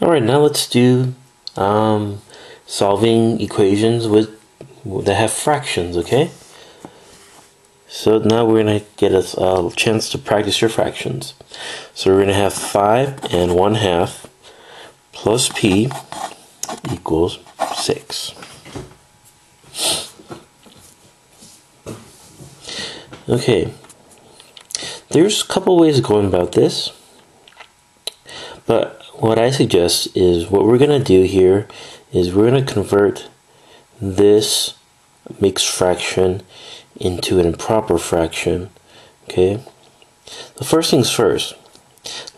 Alright, now let's do solving equations that have fractions, okay? So now we're going to get a chance to practice your fractions. So we're going to have 5 and 1/2 plus p equals 6. Okay, there's a couple ways of going about this, but what I suggest is what we're going to do here is we're going to convert this mixed fraction into an improper fraction. Okay, the first things first,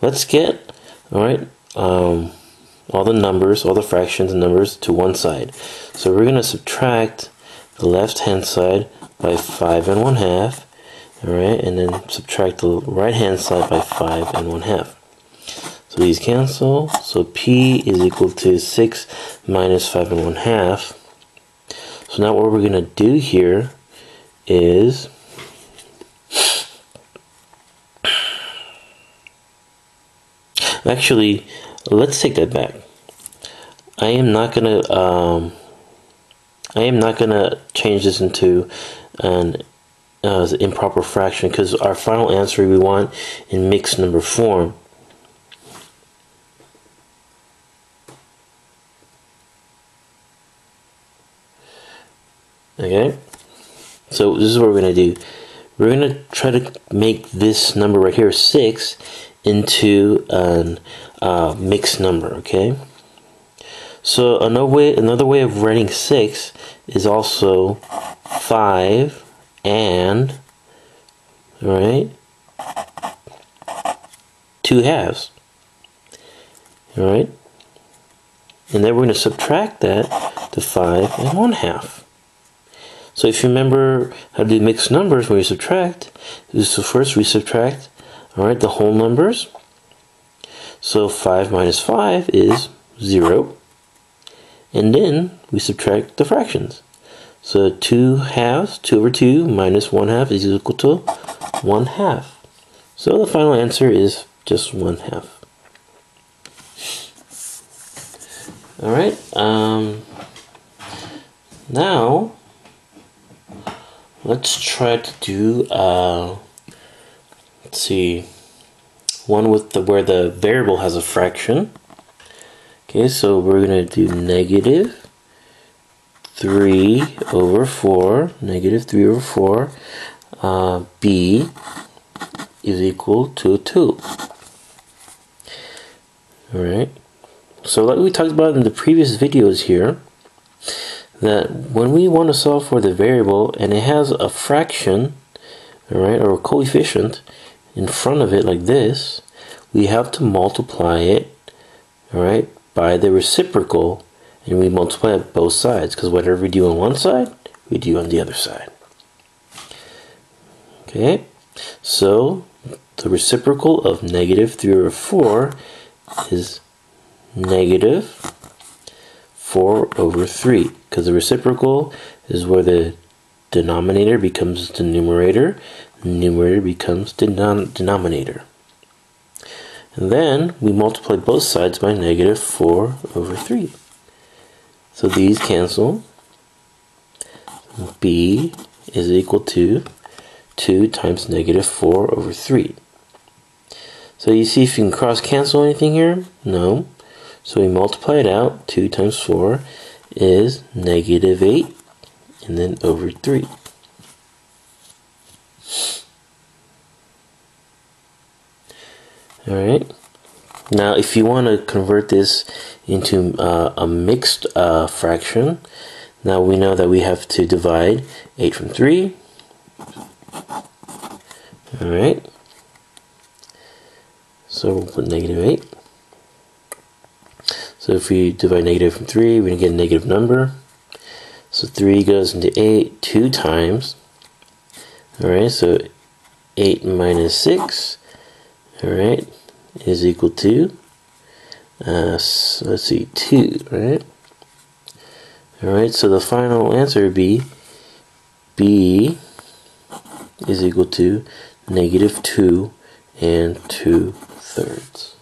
let's get all the numbers, all the fractions and numbers to one side. So we're going to subtract the left hand side by 5 and 1/2, alright, and then subtract the right hand side by 5 and 1/2. So these cancel, so p is equal to 6 minus 5 and 1/2. So now what we're going to do here is actually, let's take that back. I am not gonna change this into an improper fraction, because our final answer we want in mixed number form. Okay, so this is what we're going to do. We're going to try to make this number right here, 6, into a mixed number, okay? So another way of writing 6 is also 5 and, right, 2/2, alright? And then we're going to subtract that to 5 and 1/2. So if you remember how to do mixed numbers when you subtract, so first we subtract, alright, the whole numbers. So 5 minus 5 is 0. And then we subtract the fractions. So 2/2, 2/2 minus 1/2 is equal to 1/2. So the final answer is just 1/2. Alright, now let's try to do let's see, one with where the variable has a fraction. Okay, so we're going to do negative 3/4, b is equal to 2. Alright, so like we talked about in the previous videos here, that when we want to solve for the variable and it has a fraction, alright, or a coefficient in front of it like this, we have to multiply it, alright, by the reciprocal, and we multiply it both sides, because whatever we do on one side, we do on the other side. Okay, so the reciprocal of negative 3/4 is negative 4/3, because the reciprocal is where the denominator becomes the numerator, numerator becomes the denominator. And then we multiply both sides by negative 4/3. So these cancel. B is equal to 2 times negative 4/3. So you see if you can cross cancel anything here? No. So we multiply it out. 2 times 4 is negative 8, and then over 3. Alright, now if you want to convert this into a mixed fraction, now we know that we have to divide 8 from 3. Alright, so we'll put negative 8. So if we divide negative from 3, we're going to get a negative number. So 3 goes into 8 2 times. Alright, so 8 minus 6, alright, is equal to, so let's see, 2, right? Alright, so the final answer would be B is equal to negative 2 and 2/3.